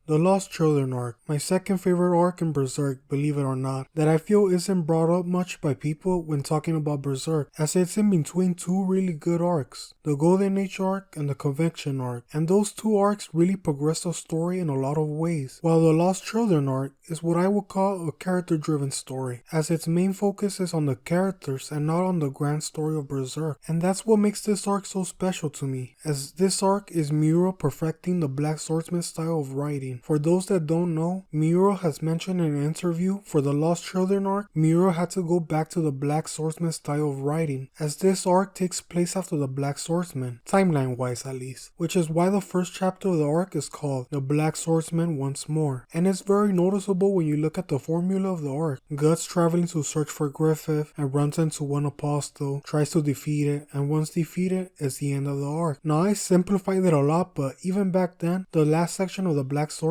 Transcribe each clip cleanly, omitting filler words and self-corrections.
The Lost Children arc, my second favorite arc in Berserk, believe it or not, that I feel isn't brought up much by people when talking about Berserk, as it's in between two really good arcs, the Golden Age arc and the Conviction arc, and those two arcs really progress the story in a lot of ways, while the Lost Children arc is what I would call a character-driven story, as its main focus is on the characters and not on the grand story of Berserk, and that's what makes this arc so special to me, as this arc is Miura perfecting the Black Swordsman style of writing. For those that don't know, Miura has mentioned in an interview for the Lost Children arc, Miura had to go back to the Black Swordsman style of writing, as this arc takes place after the Black Swordsman, timeline-wise at least, which is why the first chapter of the arc is called The Black Swordsman Once More, and it's very noticeable when you look at the formula of the arc. Guts traveling to search for Griffith and runs into one apostle, tries to defeat it, and once defeated, it's the end of the arc. Now I simplified it a lot, but even back then, the last section of the Black Swordsman,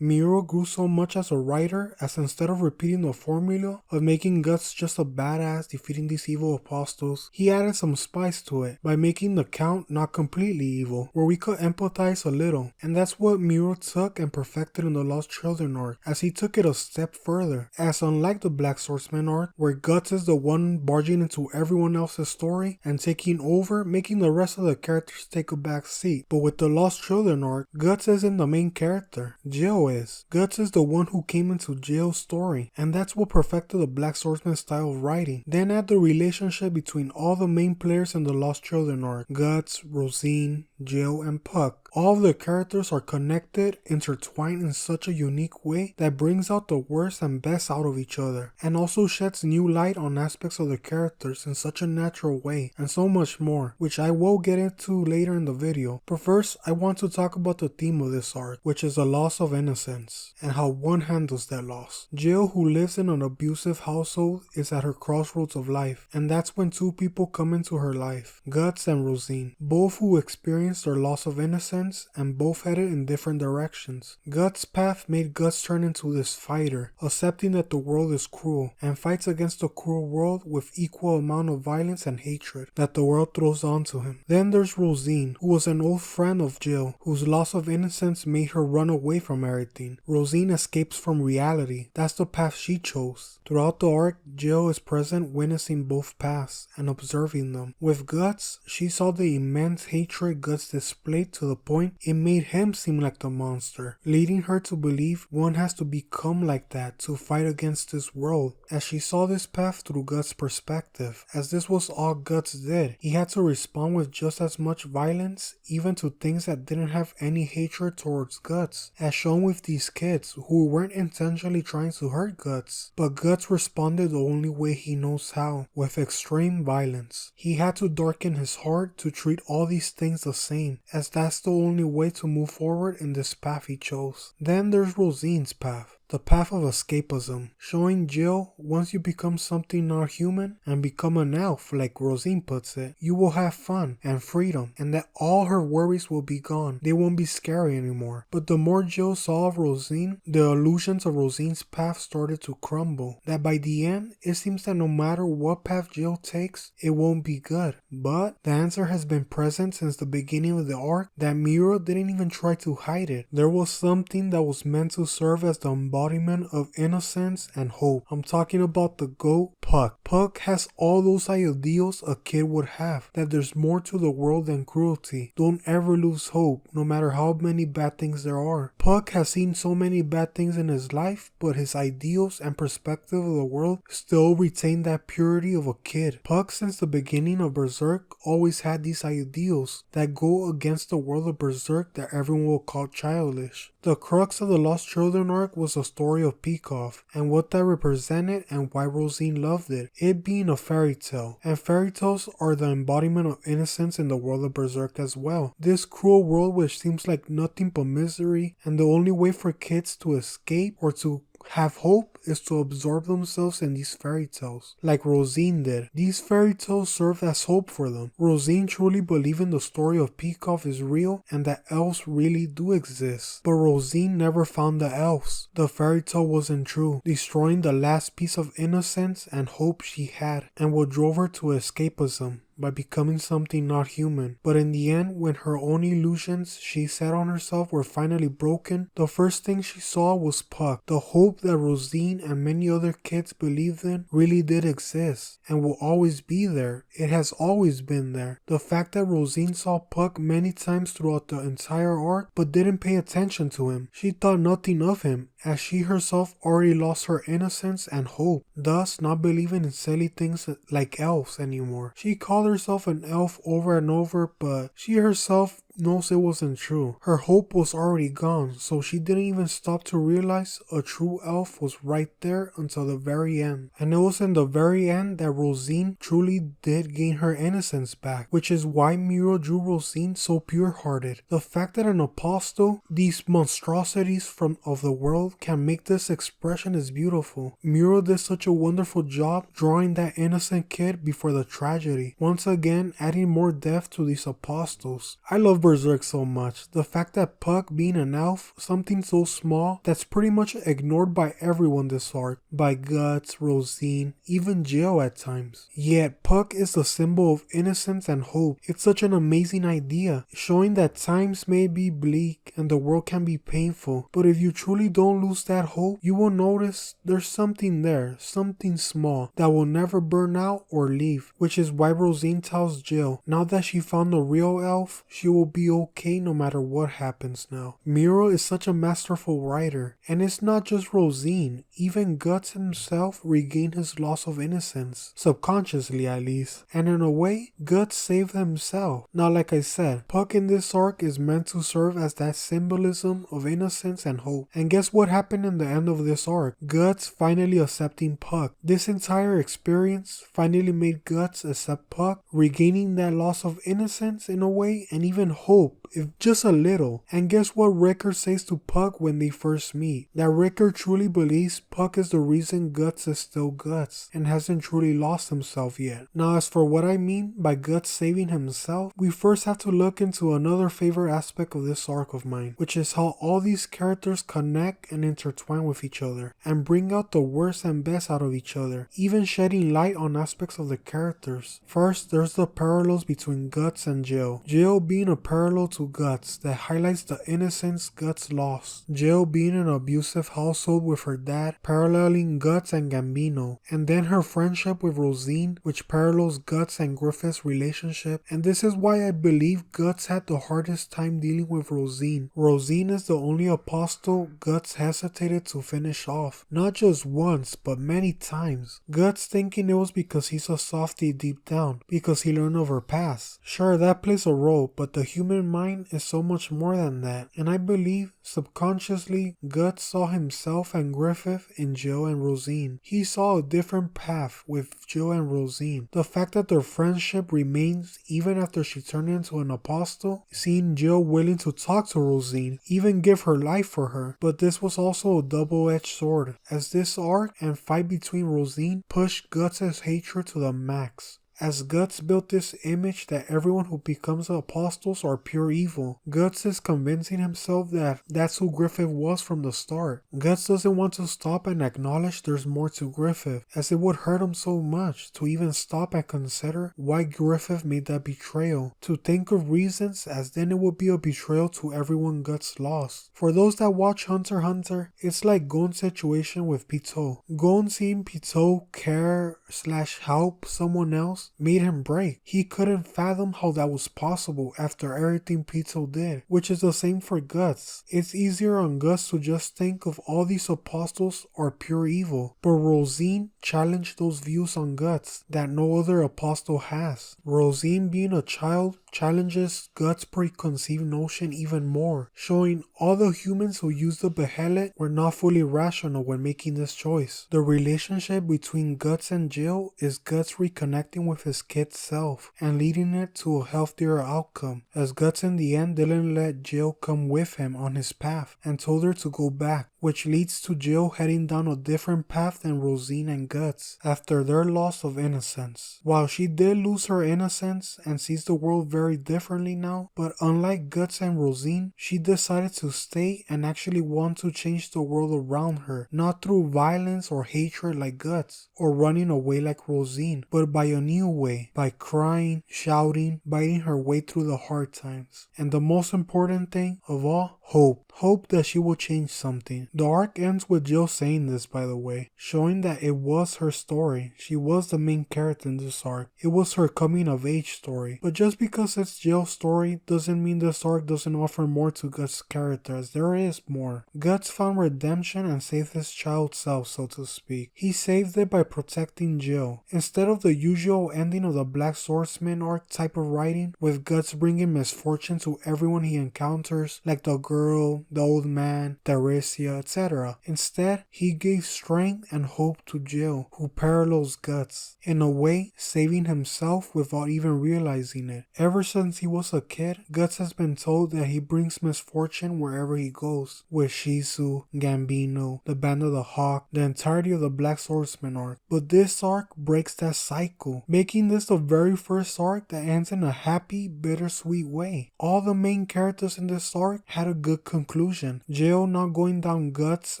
Miura grew so much as a writer as instead of repeating the formula of making Guts just a badass defeating these evil apostles, he added some spice to it by making the Count not completely evil, where we could empathize a little, and that's what Miura took and perfected in the Lost Children arc, as he took it a step further, as unlike the Black Swordsman arc, where Guts is the one barging into everyone else's story and taking over, making the rest of the characters take a back seat, but with the Lost Children arc, Guts isn't the main character, Jill is. Guts is the one who came into Jill's story, and that's what perfected the Black Swordsman style of writing. Then add the relationship between all the main players in the Lost Children arc, Guts, Rosine, Jill, and Puck. All of the characters are connected, intertwined in such a unique way that brings out the worst and best out of each other, and also sheds new light on aspects of the characters in such a natural way, and so much more, which I will get into later in the video. But first, I want to talk about the theme of this arc, which is the loss of innocence, and how one handles that loss. Jill, who lives in an abusive household, is at her crossroads of life, and that's when two people come into her life, Guts and Rosine, both who experienced their loss of innocence and both headed in different directions. Guts' path made Guts turn into this fighter, accepting that the world is cruel, and fights against the cruel world with equal amount of violence and hatred that the world throws onto him. Then there's Rosine, who was an old friend of Jill, whose loss of innocence made her run away from everything. Rosine escapes from reality. That's the path she chose. Throughout the arc, Jill is present witnessing both paths and observing them. With Guts, she saw the immense hatred Guts displayed to the point it made him seem like the monster, leading her to believe one has to become like that to fight against this world, as she saw this path through Guts' perspective, as this was all Guts did. He had to respond with just as much violence, even to things that didn't have any hatred towards Guts, as shown with these kids who weren't intentionally trying to hurt Guts, but Guts responded the only way he knows how, with extreme violence. He had to darken his heart to treat all these things the same, as that's the only way to move forward in this path he chose. Then there's Rosine's path, the path of escapism, showing Jill once you become something not human and become an elf, like Rosine puts it, you will have fun and freedom, and that all her worries will be gone. They won't be scary anymore. But the more Jill saw of Rosine, the illusions of Rosine's path started to crumble. That by the end, it seems that no matter what path Jill takes, it won't be good. But the answer has been present since the beginning of the arc, that Miura didn't even try to hide it. There was something that was meant to serve as the embodiment of innocence and hope. I'm talking about the GOAT, Puck. Puck has all those ideals a kid would have, that there's more to the world than cruelty. Don't ever lose hope, no matter how many bad things there are. Puck has seen so many bad things in his life, but his ideals and perspective of the world still retain that purity of a kid. Puck, since the beginning of Berserk, always had these ideals that go against the world of Berserk that everyone will call childish. The crux of the Lost Children arc was the story of Peacock and what that represented and why Rosine loved it being a fairy tale, and fairy tales are the embodiment of innocence in the world of Berserk as well. This cruel world which seems like nothing but misery, and the only way for kids to escape or to have hope is to absorb themselves in these fairy tales, like Rosine did. These fairy tales served as hope for them. Rosine truly believing the story of Peacock is real and that elves really do exist. But Rosine never found the elves. The fairy tale wasn't true, destroying the last piece of innocence and hope she had, and what drove her to escapism. by becoming something not human. But in the end, when her own illusions she set on herself were finally broken, the first thing she saw was Puck. The hope that Rosine and many other kids believed in really did exist and will always be there. It has always been there. The fact that Rosine saw Puck many times throughout the entire arc but didn't pay attention to him. She thought nothing of him, as she herself already lost her innocence and hope, thus not believing in silly things like elves anymore. She called herself an elf over and over, but she herself knows it wasn't true. Her hope was already gone, so she didn't even stop to realize a true elf was right there until the very end. And it was in the very end that Rosine truly did gain her innocence back, which is why Miro drew Rosine so pure-hearted. The fact that an apostle, these monstrosities of the world, can make this expression is beautiful. Miro did such a wonderful job drawing that innocent kid before the tragedy, once again adding more depth to these apostles. I love Berserk so much. The fact that Puck being an elf, something so small that's pretty much ignored by everyone this arc, by Guts, Rosine, even Jill at times. Yet Puck is the symbol of innocence and hope. It's such an amazing idea, showing that times may be bleak and the world can be painful, but if you truly don't lose that hope, you will notice there's something there, something small, that will never burn out or leave, which is why Rosine tells Jill, now that she found the real elf, she will be okay no matter what happens now. Miro is such a masterful writer, and it's not just Rosine, even Guts himself regained his loss of innocence, subconsciously at least, and in a way, Guts saved himself. Now like I said, Puck in this arc is meant to serve as that symbolism of innocence and hope, and guess what happened in the end of this arc? Guts finally accepting Puck. This entire experience finally made Guts accept Puck, regaining that loss of innocence in a way, and even hope, if just a little. And guess what Ricker says to Puck when they first meet? That Ricker truly believes Puck is the reason Guts is still Guts, and hasn't truly lost himself yet. Now as for what I mean by Guts saving himself, we first have to look into another favorite aspect of this arc of mine, which is how all these characters connect and intertwine with each other, and bring out the worst and best out of each other, even shedding light on aspects of the characters. First, there's the parallels between Guts and Jill. Jill being a parallel to Guts that highlights the innocence Guts lost. Jill being an abusive household with her dad, paralleling Guts and Gambino, and then her friendship with Rosine, which parallels Guts and Griffith's relationship, and this is why I believe Guts had the hardest time dealing with Rosine. Rosine is the only apostle Guts hesitated to finish off, not just once, but many times. Guts thinking it was because he's a softie deep down, because he learned of her past. Sure, that plays a role, but the human mind is so much more than that, and I believe subconsciously Guts saw himself and Griffith in Jill and Rosine. He saw a different path with Jill and Rosine. The fact that their friendship remains even after she turned into an apostle, seeing Jill willing to talk to Rosine, even give her life for her. But this was also a double-edged sword, as this arc and fight between Rosine pushed Guts' hatred to the max. As Guts built this image that everyone who becomes apostles are pure evil, Guts is convincing himself that that's who Griffith was from the start. Guts doesn't want to stop and acknowledge there's more to Griffith, as it would hurt him so much to even stop and consider why Griffith made that betrayal. To think of reasons, as then it would be a betrayal to everyone Guts lost. For those that watch Hunter x Hunter, it's like Gon's situation with Pitou. Gon seeing Pitou care/help someone else made him break. He couldn't fathom how that was possible after everything Pitou did, which is the same for Guts. It's easier on Guts to just think of all these apostles are pure evil, but Rosine challenged those views on Guts that no other apostle has. Rosine being a child challenges Guts' preconceived notion even more, showing all the humans who used the Behelit were not fully rational when making this choice. The relationship between Guts and Jill is Guts reconnecting with his kid self and leading it to a healthier outcome, as Guts in the end didn't let Jill come with him on his path and told her to go back, which leads to Jill heading down a different path than Rosine and Guts after their loss of innocence. While she did lose her innocence and sees the world very differently now, but unlike Guts and Rosine, she decided to stay and actually want to change the world around her, not through violence or hatred like Guts, or running away like Rosine, but by a new new way by crying, shouting, biting her way through the hard times. And the most important thing of all, hope. Hope that she will change something. The arc ends with Jill saying this, by the way, showing that it was her story. She was the main character in this arc. It was her coming of age story. But just because it's Jill's story doesn't mean this arc doesn't offer more to Guts' character, as there is more. Guts found redemption and saved his child self, so to speak. He saved it by protecting Jill. Instead of the usual ending of the Black Swordsman arc type of writing, with Guts bringing misfortune to everyone he encounters, like the girl, the old man, Theresia, etc. Instead, he gave strength and hope to Jill, who parallels Guts, in a way saving himself without even realizing it. Ever since he was a kid, Guts has been told that he brings misfortune wherever he goes, with Shizu, Gambino, the Band of the Hawk, the entirety of the Black Swordsman arc. But this arc breaks that cycle, making this the very first arc that ends in a happy, bittersweet way. All the main characters in this arc had a good conclusion. Jill not going down Guts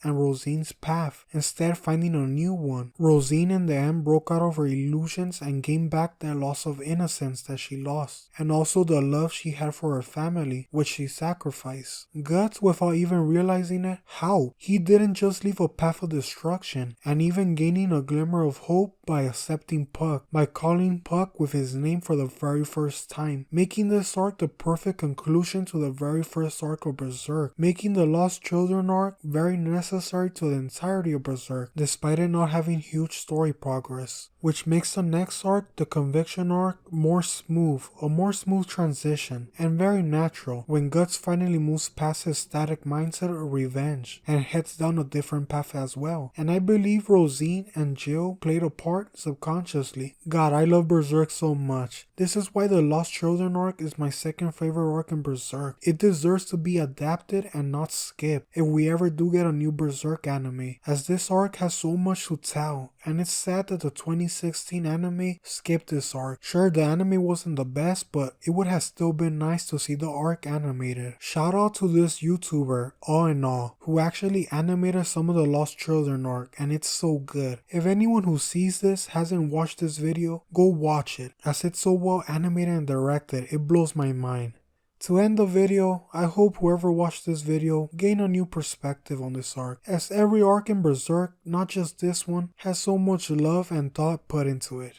and Rosine's path, instead finding a new one. Rosine in the end broke out of her illusions and gained back that loss of innocence that she lost, and also the love she had for her family, which she sacrificed. Guts, without even realizing it, how? He didn't just leave a path of destruction, and even gaining a glimmer of hope by accepting Puck, by calling Puck with his name for the very first time, making this arc the perfect conclusion to the very first arc of Berserk, making the Lost Children arc very necessary to the entirety of Berserk, despite it not having huge story progress, which makes the next arc, the Conviction arc, more smooth, a more smooth transition, and very natural, when Guts finally moves past his static mindset of revenge, and heads down a different path as well. And I believe Rosine and Jill played a part subconsciously. God, I love Berserk so much. This is why the Lost Children arc is my second favorite arc in Berserk. It deserves to be adapted and not skipped if we ever do get a new Berserk anime, as this arc has so much to tell, and it's sad that the 2016 anime skipped this arc. Sure, the anime wasn't the best, but it would have still been nice to see the arc animated. Shout out to this YouTuber, All in All, who actually animated some of the Lost Children arc, and it's so good. If anyone who sees this hasn't watched this video, go watch it, as it's so well animated and directed, it blows my mind. To end the video, I hope whoever watched this video gained a new perspective on this arc, as every arc in Berserk, not just this one, has so much love and thought put into it.